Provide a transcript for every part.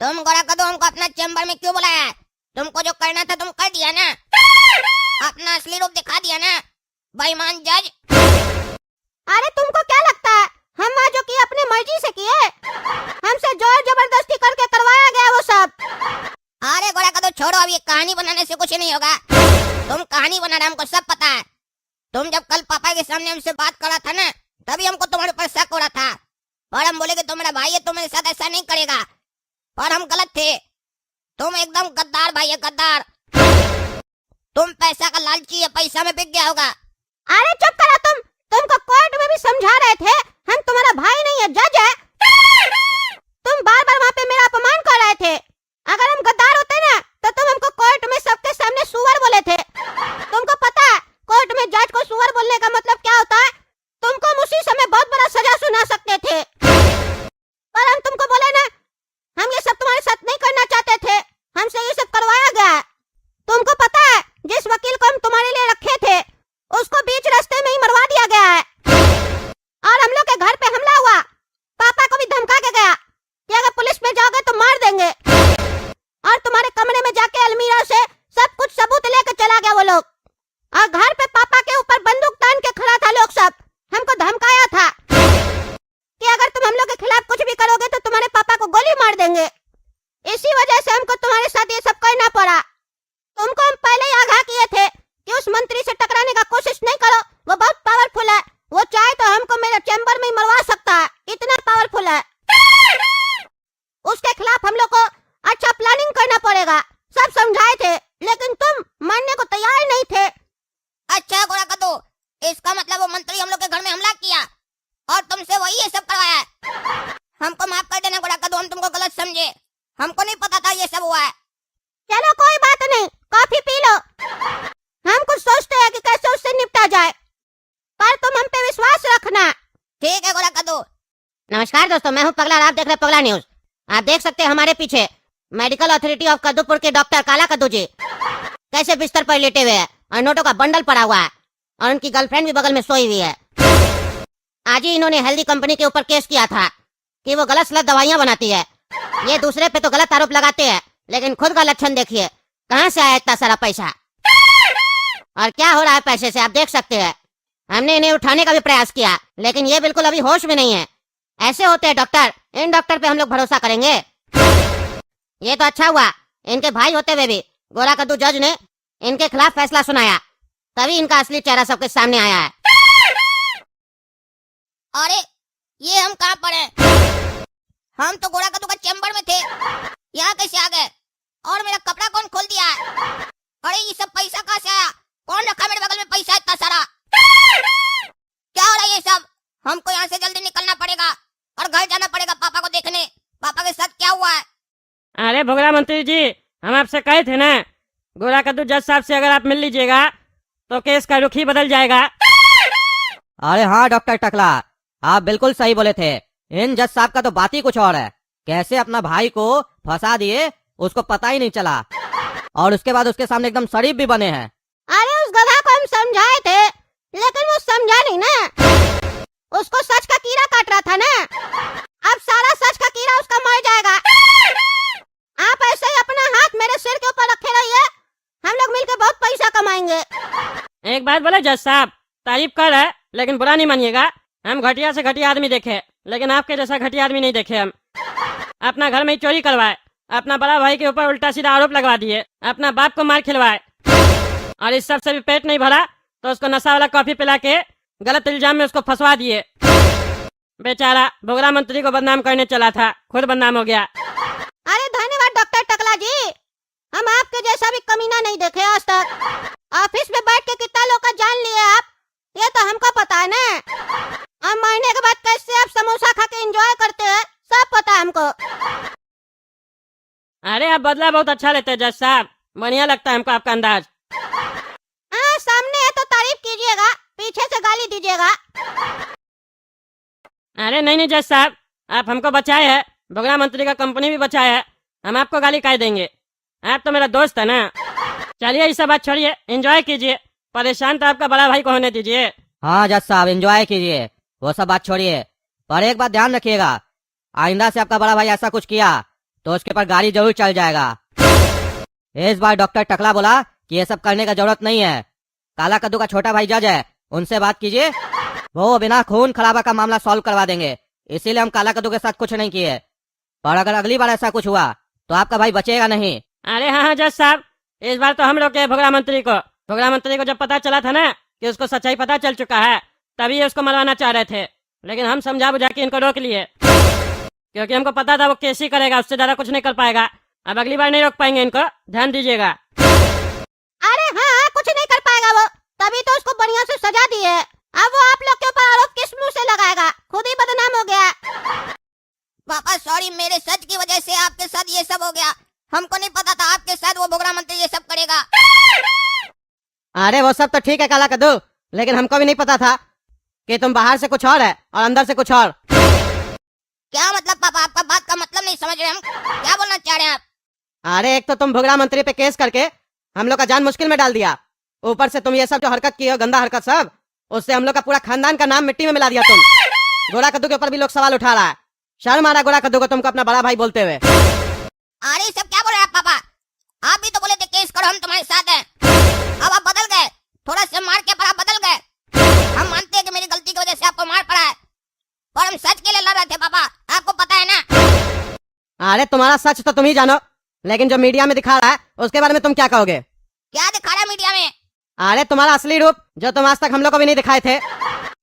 तुम गोरा कदू हमको अपना चैम्बर में क्यों बुलाया? तुमको जो करना था तुम कर दिया ना, अपना असली रूप दिखा दिया ना बेईमान जज। अरे तुमको क्या लगता है हम वहाँ जो किए अपनी मर्जी से किए? हमसे जोर जबरदस्ती करके करवाया गया वो सब। अरे गोरा कदू छोड़ो, अब ये कहानी बनाने से कुछ नहीं होगा। तुम कहानी बना रहे, हमको सब पता है। तुम जब कल पापा के सामने हमसे बात करा था ना, तभी हमको तुम्हारे ऊपर शक हो रहा था। पर हम बोले कि तुम्हारा भाई है, तुम्हारे साथ ऐसा नहीं करेगा। पर हम गलत थे। तुम एकदम गद्दार भाई है, गद्दार। तुम पैसा का लालची है, पैसा में बिक गया होगा। अरे चुप करो तुमको कोर्ट में भी समझा रहे थे हम तुम्हारा भाई नहीं है, जज है। तुम बार बार वहाँ पे मेरा अपमान कर रहे थे। अगर हम गद्दार होते ना तो तुम हमको कोर्ट में सबके सामने सुअर बोले थे। तुमको पता है कोर्ट में जज को सुअर बोलने का मतलब क्या होता है? तुमको हम उसी समय बहुत बड़ा सजा सुना सकते थे। पर हम तुमको बोले ना, हम ये सब तुम्हारे साथ नहीं करना चाहते थे, हमसे ये सब करवाया गया है। तुमको पता है जिस वकील को हम तुम्हारे लिए रखे थे उसको बीच रास्ते में ही मरवा दिया गया है। और हम लोग के घर पे हमला हुआ, पापा को भी धमका के गया कि अगर पुलिस में जाओगे तो मार देंगे। और तुम्हारे कमरे में जाके अलमीरा से सब कुछ सबूत लेके चला गया वो लोग। और घर पे पापा के ऊपर बंदूक तान के खड़ा था लोग सब, हमको धमकाया था कि अगर तुम हम लोग के खिलाफ कुछ भी करोगे तो तुम्हारे पापा को गोली मार देंगे। इसी वजह से हमको तुम्हारे साथ ये सब करना पड़ा। तुमको हम पहले ही आगाह किए थे कि उस मंत्री से टकराने का कोशिश नहीं करो, वो बहुत पावरफुल है। वो चाहे तो हमको मेरे चैम्बर में ही मरवा सकता है, इतना पावरफुल है। उसके खिलाफ हम लोग को अच्छा प्लानिंग करना पड़ेगा, सब समझाए थे, लेकिन तुम मानने को तैयार नहीं थे। अच्छा गोरा कदू, इसका मतलब वो मंत्री हम लोग के घर में हमला किया और तुमसे वही ये सब करवाया है। हमको माफ कर देना गोरा कदू, हम तुमको गलत समझे, हमको नहीं पता था ये सब हुआ है। चलो कोई बात नहीं, कॉफी पी लो। हम कुछ सोचते हैं कि कैसे उससे निपटा जाए, पर तुम हम पे विश्वास रखना। ठीक है गोरा कदू। नमस्कार दोस्तों, मैं हूं पगला और आप देख रहे हैं पगला न्यूज। आप देख सकते हैं हमारे पीछे मेडिकल अथॉरिटी ऑफ कद्दूपुर के डॉक्टर काला कद्दू जी कैसे बिस्तर पर लेटे हुए हैं और नोटों का बंडल पड़ा हुआ है और उनकी गर्लफ्रेंड भी बगल में सोई हुई है। आज ही इन्होंने हेल्दी कंपनी के ऊपर केस किया था कि वो गलत सलत दवाइयां बनाती है। ये दूसरे पे तो गलत आरोप लगाते हैं, लेकिन खुद का लक्षण देखिए, कहां से आया इतना सारा पैसा और क्या हो रहा है पैसे से, आप देख सकते हैं। हमने इन्हें उठाने का भी प्रयास किया, लेकिन ये बिल्कुल अभी होश में नहीं है। ऐसे होते हैं डॉक्टर, इन डॉक्टर पे हम लोग भरोसा करेंगे? ये तो अच्छा हुआ इनके भाई होते हुए भी गोरा कद्दू जज ने इनके खिलाफ फैसला सुनाया, तभी इनका असली चेहरा सबके सामने आया है। अरे ये हम कहाँ पड़े? हम तो गोरा कद्दू का चैम्बर में थे, यहाँ कैसे आ गए? और मेरा कपड़ा कौन खोल दिया है? अरे ये सब पैसा कहाँ से आया? कौन रखा मेरे बगल में पैसा इतना सारा? क्या हो रहा है ये सब? हमको यहाँ से जल्दी निकलना पड़ेगा और घर जाना पड़ेगा पापा को देखने, पापा के साथ क्या हुआ है। अरे भोगरा मंत्री जी, हम आपसे कहे थे ना, गोरा कद्दू जज साहब से अगर आप मिल लीजिएगा तो केस का रुख ही बदल जाएगा। अरे हाँ डॉक्टर टकला, आप बिल्कुल सही बोले थे। इन जज साहब का तो बात ही कुछ और है। कैसे अपना भाई को फंसा दिए उसको पता ही नहीं चला, और उसके बाद उसके सामने एकदम शरीफ भी बने हैं। अरे उस गधा को हम समझाए थे, लेकिन वो समझा नहीं ना। उसको सच का कीड़ा काट रहा था ना, अब सारा सच का कीड़ा उसका मर जाएगा। आप ऐसे ही अपना हाथ मेरे सिर के ऊपर रखे रहिए, हम लोग मिलकर बहुत पैसा कमाएंगे। एक बात बोले जज साहब, तारीफ कर रहे लेकिन बुरा नहीं मानिएगा। हम घटिया से घटिया आदमी देखे, लेकिन आपके जैसा घटिया आदमी नहीं देखे। हम अपना घर में ही चोरी करवाए, अपना बड़ा भाई के ऊपर उल्टा सीधा आरोप लगवा दिए, अपना बाप को मार खिलवाए, और इस सब से भी पेट नहीं भरा तो उसको नशा वाला कॉफी पिला के गलत इल्जाम में उसको फंसवा दिए। बेचारा भोगरा मंत्री को बदनाम करने चला था, खुद बदनाम हो गया। अरे धन्यवाद डॉक्टर टकला जी, हम आपके जैसा भी कमीना नहीं देखे आज तक। ऑफिस में बैठ के कितना लोग का जान लिए आप, ये तो हमको पता है ना। हम मरने के बाद कैसे आप समोसा खा के एंजॉय करते हैं, सब पता है हमको। अरे आप बदला बहुत अच्छा लेते हैं जज साहब, बढ़िया लगता है हमको आपका अंदाज। हाँ सामने है तो तारीफ कीजिएगा, पीछे से गाली दीजिएगा। अरे नहीं नहीं जज साहब, आप हमको बचाए हैं, भोगरा मंत्री का कंपनी भी बचाया है, हम आपको गाली काहे देंगे? आप तो मेरा दोस्त है ना। चलिए ये सब बात छोड़िए, एंजॉय कीजिए, परेशान तो आपका बड़ा भाई को होने दीजिए। हाँ जज साहब एंजॉय कीजिए, वो सब बात छोड़िए, पर एक बात ध्यान रखिएगा, आइंदा से आपका बड़ा भाई ऐसा कुछ किया तो उसके ऊपर गाड़ी जरूर चल जाएगा। इस बार डॉक्टर टकला बोला कि ये सब करने का जरूरत नहीं है। काला कद्दू का छोटा भाई जज है, उनसे बात कीजिए, वो बिना खून खराबा का मामला सॉल्व करवा देंगे। इसीलिए हम काला कद्दू के साथ कुछ नहीं किए। पर अगर अगली बार ऐसा कुछ हुआ तो आपका भाई बचेगा नहीं। अरे हाँ हाँ जज साहब, इस बार तो हम लोग के भोगड़ा मंत्री को जब पता चला था ना कि उसको सच्चाई पता चल चुका है, तभी ये उसको मरवाना चाह रहे थे। लेकिन हम समझा बुझा के इनको रोक लिए, क्योंकि हमको पता था वो केस ही करेगा, उससे ज्यादा कुछ नहीं कर पाएगा। अब अगली बार नहीं रोक पाएंगे इनको, ध्यान दीजिएगा। अरे हाँ, कुछ नहीं कर पाएगा वो, तभी तो उसको बढ़िया से सजा दी है। अब वो आप लोग के ऊपर आरोप किस मुंह से लगाएगा, खुद ही बदनाम हो गया। पापा सॉरी, मेरे सच की वजह से आपके साथ ये सब हो गया। हमको नहीं पता था आपके साथ वो भोगड़ा मंत्री ये सब करेगा। अरे वो सब तो ठीक है काला कद्दू, लेकिन हमको भी नहीं पता था कि तुम बाहर से कुछ और है और अंदर से कुछ और। क्या मतलब पापा, आपका बात का मतलब नहीं समझ रहे हम, क्या बोलना चाह रहे हैं आप? अरे एक तो तुम भोगड़ा मंत्री पे केस करके हम लोग का जान मुश्किल में डाल दिया, ऊपर से तुम ये सब जो हरकत की हो, गंदा हरकत सब, उससे हम लोग का पूरा खानदान का नाम मिट्टी में मिला दिया तुम। गोरा कद्दू के ऊपर भी लोग सवाल उठा रहा है। शर्म आ रहा है गोरा कद्दू को तुमको अपना बड़ा भाई बोलते हुए। अरे सब क्या बोल रहे हैं आप पापा? आप भी तो बोले थे केस करो, हम तुम्हारे साथ हैं। अब आप बदल गए, थोड़ा से मार के पर आप बदल गए। हम मानते हैं कि मेरी गलती की वजह से आपको मार पड़ा है, पर हम सच के लिए लड़ रहे थे पापा, आपको पता है ना। अरे तुम्हारा सच तो तुम ही जानो, लेकिन जो मीडिया में दिखा रहा है उसके बारे में तुम क्या कहोगे? क्या दिखा रहा है मीडिया में? अरे तुम्हारा असली रूप जो तुम आज तक हम लोग को भी नहीं दिखाए थे।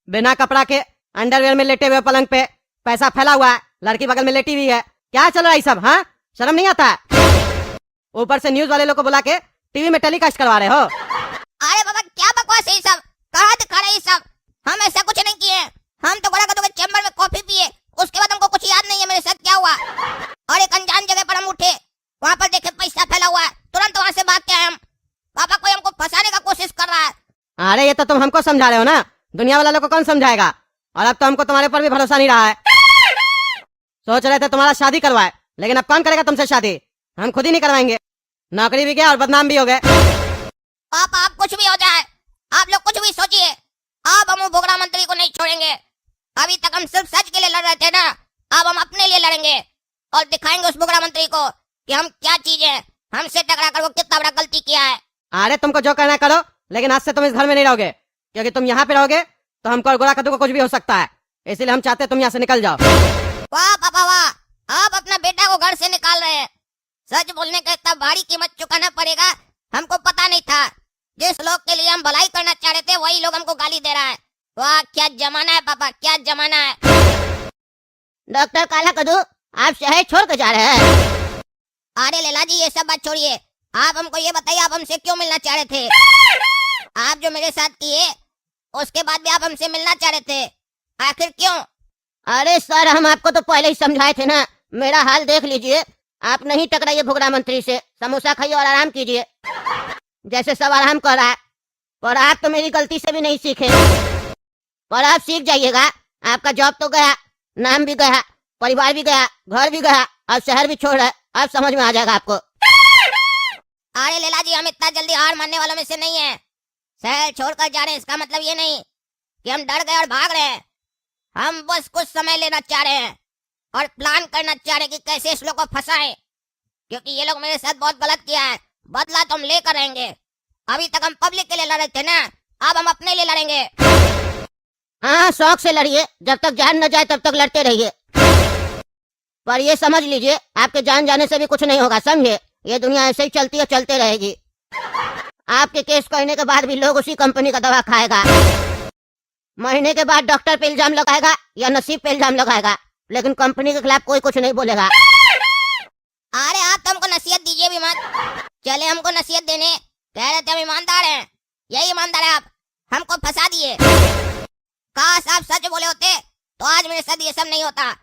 बिना कपड़ा के अंडरवेयर में लेटे हुए पलंग पे, पैसा फैला हुआ है, लड़की बगल में लेटी हुई है, क्या चल रहा है सब? हाँ, शर्म नहीं आता है? ऊपर से न्यूज वाले लोग को बुला के टीवी में टेलीकास्ट करवा रहे हो। अरे बाबा क्या बकवास है ये सब, कहाँ दिखा रहे हैं ये सब? हम ऐसा कुछ नहीं किए, हम तो गोरा कद्दू के चैम्बर में कॉफी पिए, उसके बाद हमको कुछ याद नहीं है मेरे साथ क्या हुआ। और एक अनजान जगह पर हम उठे, वहाँ पर देखे पैसा फैला हुआ है, तुरंत वहाँ से भाग के आए हम। पापा कोई हमको फंसाने का कोशिश कर रहा है। अरे ये तो तुम हमको समझा रहे हो ना, दुनिया वाला लोग को कौन समझाएगा? और अब तो हमको तुम्हारे ऊपर भी भरोसा नहीं रहा है। सोच रहे थे तुम्हारा शादी करवाए, लेकिन अब कौन करेगा तुमसे शादी? हम खुद ही नहीं करवाएंगे। नौकरी भी गया और बदनाम भी हो गए। पापा आप कुछ भी हो जाए, आप लोग कुछ भी सोचिए, अब हम वो भोगड़ा मंत्री को नहीं छोड़ेंगे। अभी तक हम सिर्फ सच के लिए लड़ रहे थे ना, अब हम अपने लिए लड़ेंगे और दिखाएंगे उस भोगड़ा मंत्री को कि हम क्या चीज है, हमसे टकरा कर वो कितना बड़ा गलती किया है। अरे तुमको जो करना है करो, लेकिन आज से तुम इस घर में नहीं रहोगे, क्योंकि तुम यहाँ पे रहोगे तो हमको और गोरा कद्दू को कुछ भी हो सकता है। इसीलिए हम चाहते हैं तुम यहाँ से निकल जाओ। वाह पापा वाह, आप अपना बेटा को घर से निकाल रहे हैं। सच बोलने का इतना भारी कीमत चुकाना पड़ेगा, हमको पता नहीं था। जिस लोग के लिए हम भलाई करना चाह रहे थे वही लोग हमको गाली दे रहा है। वाह क्या जमाना है पापा, क्या जमाना है। डॉक्टर काला कद्दू, आप शहर छोड़ कर जा रहे हैं? अरे लैला जी ये सब बात छोड़िए, आप हमको ये बताइए आप हमसे क्यों मिलना चाह रहे थे? आप जो मेरे साथ किए उसके बाद भी आप हमसे मिलना चाह रहे थे, आखिर क्यों? अरे सर, हम आपको तो पहले ही समझाए थे ना। मेरा हाल देख लीजिए, आप नहीं टकराइए भोगड़ा मंत्री से, समोसा खाइए और आराम कीजिए, जैसे सब आराम कर रहा है। पर आप तो मेरी गलती से भी नहीं सीखे, पर आप सीख जाइएगा। आपका जॉब तो गया, नाम भी गया, परिवार भी गया, घर भी गया, अब शहर भी छोड़ रहे, अब समझ में आ जाएगा आपको। अरे लैला जी हम इतना जल्दी हार मानने वालों में से नहीं है। शहर छोड़कर जा रहे हैं इसका मतलब ये नहीं कि हम डर गए और भाग रहे हैं। हम बस कुछ समय लेना चाह रहे हैं और प्लान करना चाह रहे हैं कि कैसे इस लोग को फंसाएं, क्योंकि ये लोग मेरे साथ बहुत गलत किया है। बदला तो हम लेकर रहेंगे। अभी तक हम पब्लिक के लिए लड़ रहे थे ना, अब हम अपने लिए लड़ेंगे। हाँ, शौक से लड़िए, जब तक जान न जाए तब तक लड़ते रहिए। पर ये समझ लीजिए, आपके जान जाने से भी कुछ नहीं होगा, समझे? ये दुनिया ऐसे ही चलती है, चलते रहेगी। आपके केस करने के बाद भी लोग उसी कंपनी का दवा खाएगा। महीने के बाद डॉक्टर पे इल्जाम लगाएगा या नसीब पे इल्जाम लगाएगा, लेकिन कंपनी के खिलाफ कोई कुछ नहीं बोलेगा। अरे आप तो हमको नसीहत दीजिए भी मत, चले हमको नसीहत देने। कह रहे थे हम ईमानदार हैं, यही ईमानदार है आप, हमको फंसा दिए। काश आप सच बोले होते तो आज मेरे साथ ये सब नहीं होता।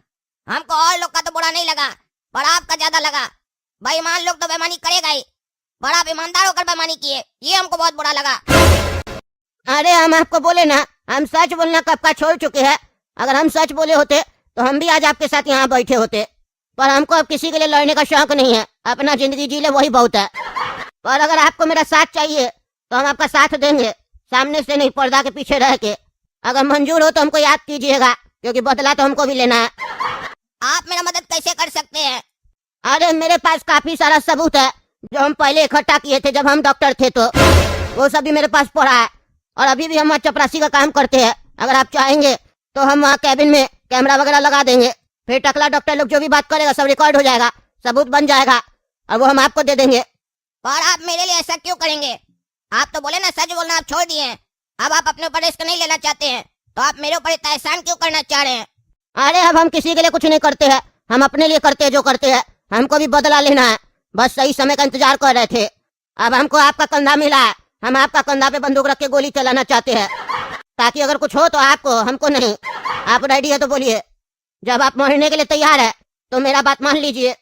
हमको और लोग का तो बुरा नहीं लगा, पर आपका ज्यादा लगा। बेईमान लोग तो बेईमानी करेगा ही, पर आप ईमानदार होकर बेईमानी किए, ये हमको बहुत बुरा लगा। अरे हम आपको बोले ना, हम सच बोलना कब का छोड़ चुके हैं। अगर हम सच बोले होते तो हम भी आज आपके साथ यहाँ बैठे होते, पर हमको अब किसी के लिए लड़ने का शौक नहीं है। अपना जिंदगी जी ले वही बहुत है। पर अगर आपको मेरा साथ चाहिए तो हम आपका साथ देंगे, सामने से नहीं, पर्दा के पीछे रह के। अगर मंजूर हो तो हमको याद कीजिएगा, क्योंकि बदला तो हमको भी लेना है। आप मेरा मदद कैसे कर सकते हैं? अरे मेरे पास काफी सारा सबूत है जो हम पहले इकट्ठा किए थे जब हम डॉक्टर थे, तो वो सभी मेरे पास पड़ा है। और अभी भी हम वहाँ चपरासी का काम करते हैं। अगर आप चाहेंगे तो हम वहाँ कैबिन में कैमरा वगैरह लगा देंगे, फिर टकला डॉक्टर लोग जो भी बात करेगा सब रिकॉर्ड हो जाएगा, सबूत बन जाएगा और वो हम आपको दे देंगे। पर आप मेरे लिए ऐसा क्यों करेंगे? आप तो बोले ना सच बोलना आप छोड़ दिए हैं, अब आप अपने ऊपर रिस्क नहीं लेना चाहते हैं, तो आप मेरे ऊपर इतना एहसान क्यों करना चाह रहे हैं? अरे अब हम किसी के लिए कुछ नहीं करते हैं, हम अपने लिए करते हैं जो करते हैं। हमको भी बदला लेना है, बस सही समय का इंतजार कर रहे थे। अब हमको आपका कंधा मिला है, हम आपका कंधा पे बंदूक रख के गोली चलाना चाहते हैं, ताकि अगर कुछ हो तो आपको, हमको नहीं। आप रेडी है तो बोलिए, जब आप मरने के लिए तैयार है तो मेरा बात मान लीजिए,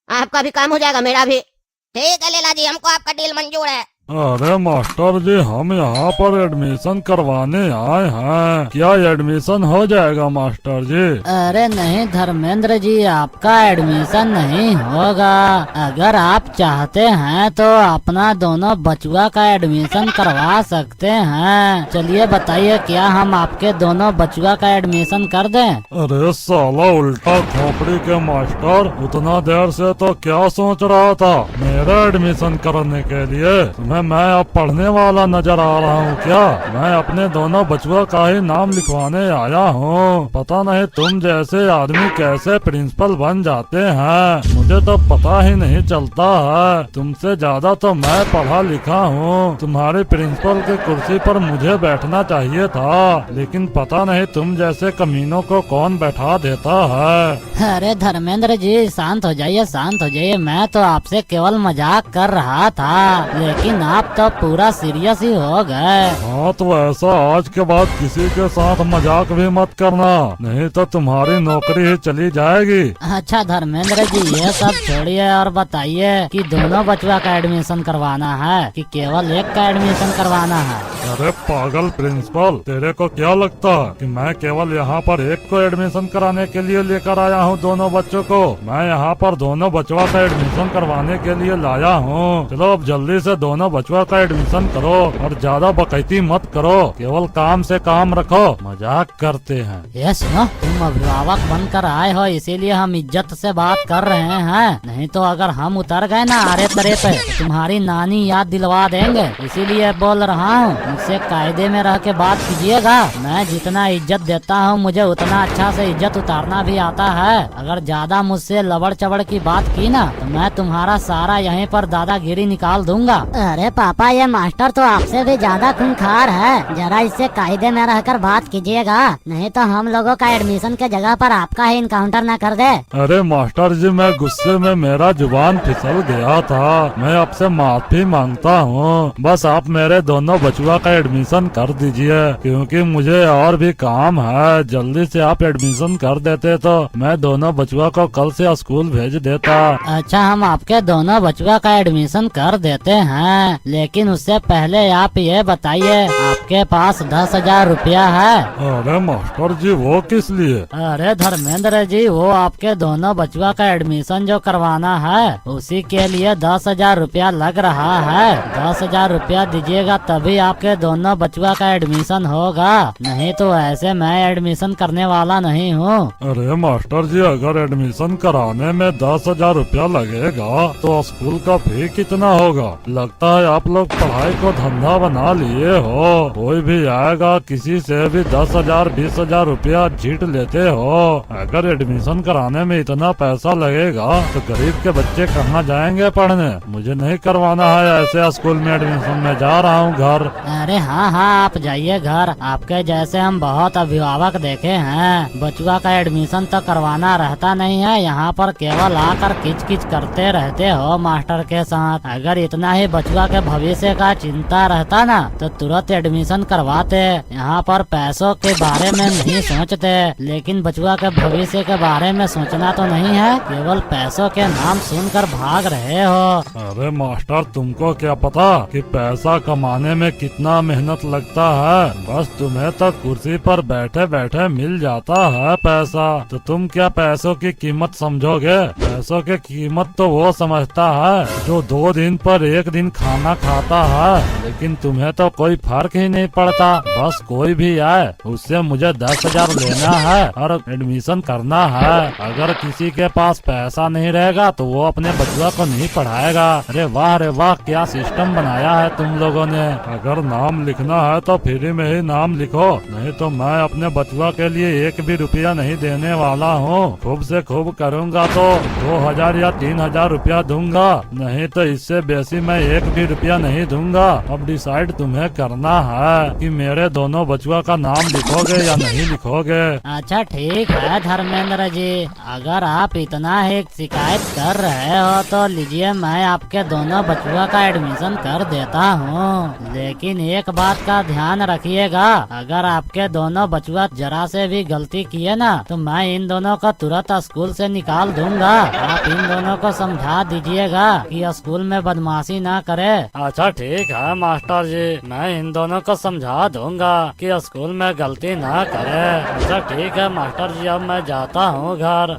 आपका भी काम हो जाएगा, मेरा भी। ठीक है लैला जी, हमको आपका डील मंजूर है। अरे मास्टर जी, हम यहाँ पर एडमिशन करवाने आए हैं, क्या एडमिशन हो जाएगा मास्टर जी? अरे नहीं धर्मेंद्र जी, आपका एडमिशन नहीं होगा। अगर आप चाहते हैं तो अपना दोनों बचुआ का एडमिशन करवा सकते हैं। चलिए बताइए, क्या हम आपके दोनों बचुआ का एडमिशन कर दें? अरे साला उल्टा खोपड़ी के मास्टर, उतना देर से तो क्या सोच रहा था मेरा एडमिशन करने के लिए? मैं अब पढ़ने वाला नजर आ रहा हूँ क्या? मैं अपने दोनों बचुआ का ही नाम लिखवाने आया हूँ। पता नहीं तुम जैसे आदमी कैसे प्रिंसिपल बन जाते हैं, मुझे तो पता ही नहीं चलता है। तुमसे ज्यादा तो मैं पढ़ा लिखा हूँ। तुम्हारी प्रिंसिपल की कुर्सी पर मुझे बैठना चाहिए था, लेकिन पता नहीं तुम जैसे कमीनों को कौन बैठा देता है। अरे धर्मेंद्र जी शांत हो जाइए, शांत हो जाइए। मैं तो आपसे केवल मजाक कर रहा था, लेकिन आप तो पूरा सीरियस ही हो गए। हाँ तो ऐसा आज के बाद किसी के साथ मजाक भी मत करना, नहीं तो तुम्हारी नौकरी ही चली जाएगी। अच्छा धर्मेंद्र जी, ये सब छोड़िए और बताइए कि दोनों बचुआ का एडमिशन करवाना है कि केवल एक का एडमिशन करवाना है? अरे पागल प्रिंसिपल, तेरे को क्या लगता है कि मैं केवल यहाँ पर एक को एडमिशन कराने के लिए लेकर आया हूँ दोनों बच्चों को? मैं यहाँ पर दोनों बचवा का एडमिशन करवाने के लिए लाया हूँ। चलो अब जल्दी से दोनों बचवा का एडमिशन करो और ज्यादा बकैती मत करो, केवल काम से काम रखो, मजाक करते हैं। ये सुनो, तुम अभिभावक बनकर आए हो इसीलिए हम इज्जत से बात कर रहे हैं, नहीं तो अगर हम उतर गए ना आरे तरे पे तो तुम्हारी नानी याद दिलवा देंगे। इसीलिए बोल रहा हूँ, मुझसे कायदे में रह के बात कीजिएगा। मैं जितना इज्जत देता हूँ मुझे उतना अच्छा से इज्जत उतारना भी आता है। अगर ज्यादा मुझसे लबड़ चबड़ की बात की ना तो मैं तुम्हारा सारा यहीं पर दादागिरी निकाल दूंगा। अरे पापा, ये मास्टर तो आपसे भी ज्यादा खूंखार है, जरा इससे कायदे में रहकर बात कीजिएगा, नहीं तो हम लोगों का एडमिशन के जगह पर आपका ही इनकाउंटर न कर दे। अरे मास्टर जी, मैं गुस्से में मेरा जुबान फिसल गया था, मैं आपसे माफी मांगता हूँ। बस आप मेरे दोनों बचुआ का एडमिशन कर दीजिए, क्योंकि मुझे और भी काम है। जल्दी से आप एडमिशन कर देते तो मैं दोनों बचुआ को कल से स्कूल भेज देता। अच्छा, हम आपके दोनों बचुआ का एडमिशन कर देते हैं, लेकिन उससे पहले आप ये बताइए, आपके पास 10,000 रुपया है? अरे मास्टर जी, वो किस लिए? अरे धर्मेंद्र जी, वो आपके दोनों बचुआ का एडमिशन जो करवाना है उसी के लिए 10,000 रुपया लग रहा है। 10,000 रुपया दीजिएगा तभी आपके दोनों बचुआ का एडमिशन होगा, नहीं तो ऐसे मैं एडमिशन करने वाला नहीं हूँ। अरे मास्टर जी, अगर एडमिशन कराने में 10,000 रुपया लगेगा तो स्कूल का फी कितना होगा? लगता है आप लोग पढ़ाई को धंधा बना लिए हो। कोई भी आएगा किसी से भी 10,000 20,000 रुपया झीट लेते हो। अगर एडमिशन कराने में इतना पैसा लगेगा तो गरीब के बच्चे कहाँ जाएंगे पढ़ने? मुझे नहीं करवाना है ऐसे स्कूल में एडमिशन, मैं जा रहा हूँ घर। अरे हाँ हाँ, आप जाइए घर। आपके जैसे हम बहुत अभिभावक देखे हैं, बचुआ का एडमिशन तो करवाना रहता नहीं है, यहाँ पर केवल आकर किच किच करते रहते हो मास्टर के साथ। अगर इतना ही बचुआ के भविष्य का चिंता रहता ना तो तुरंत एडमिशन करवाते। यहाँ पर पैसों के बारे में नहीं सोचते, लेकिन बचुआ के भविष्य के बारे में सोचना तो नहीं है, केवल पैसों के नाम सुनकर भाग रहे हो। अरे मास्टर, तुमको क्या पता कि पैसा कमाने में कितना कितना मेहनत लगता है, बस तुम्हें तो कुर्सी पर बैठे बैठे मिल जाता है पैसा। तो तुम क्या पैसों की कीमत समझोगे? पैसों की कीमत तो वो समझता है जो 2 दिन पर 1 दिन खाना खाता है। लेकिन तुम्हें तो कोई फर्क ही नहीं पड़ता, बस कोई भी आए उससे मुझे 10,000 लेना है और एडमिशन करना है। अगर किसी के पास पैसा नहीं रहेगा तो वो अपने बचुआ को नहीं पढ़ाएगा। अरे वाह, क्या सिस्टम बनाया है तुम लोगों ने। अगर नाम लिखना है तो फ्री में ही नाम लिखो, नहीं तो मैं अपने बचुआ के लिए 1 भी रुपया नहीं देने वाला हूँ। खूब से खूब करूँगा तो 2,000 या 3,000 रुपया दूंगा, नहीं तो इससे बेसी मैं 1 भी रुपया नहीं दूंगा। अब डिसाइड तुम्हें करना है कि मेरे दोनों बचुआ का नाम लिखोगे या नहीं लिखोगे। अच्छा ठीक है धर्मेंद्र जी, अगर आप इतना ही शिकायत कर रहे हो तो लीजिए, मैं आपके दोनों बचुआ का एडमिशन कर देता हूँ। लेकिन एक बात का ध्यान रखिएगा, अगर आपके दोनों बचुआ जरा से भी गलती किए ना तो मैं इन दोनों को तुरंत स्कूल से निकाल दूंगा। आप इन दोनों को समझा दीजिएगा कि स्कूल में बदमाशी ना करे। अच्छा ठीक है मास्टर जी, मैं इन दोनों को समझा दूंगा कि स्कूल में गलती ना करे। अच्छा ठीक है मास्टर जी, अब मैं जाता हूँ घर।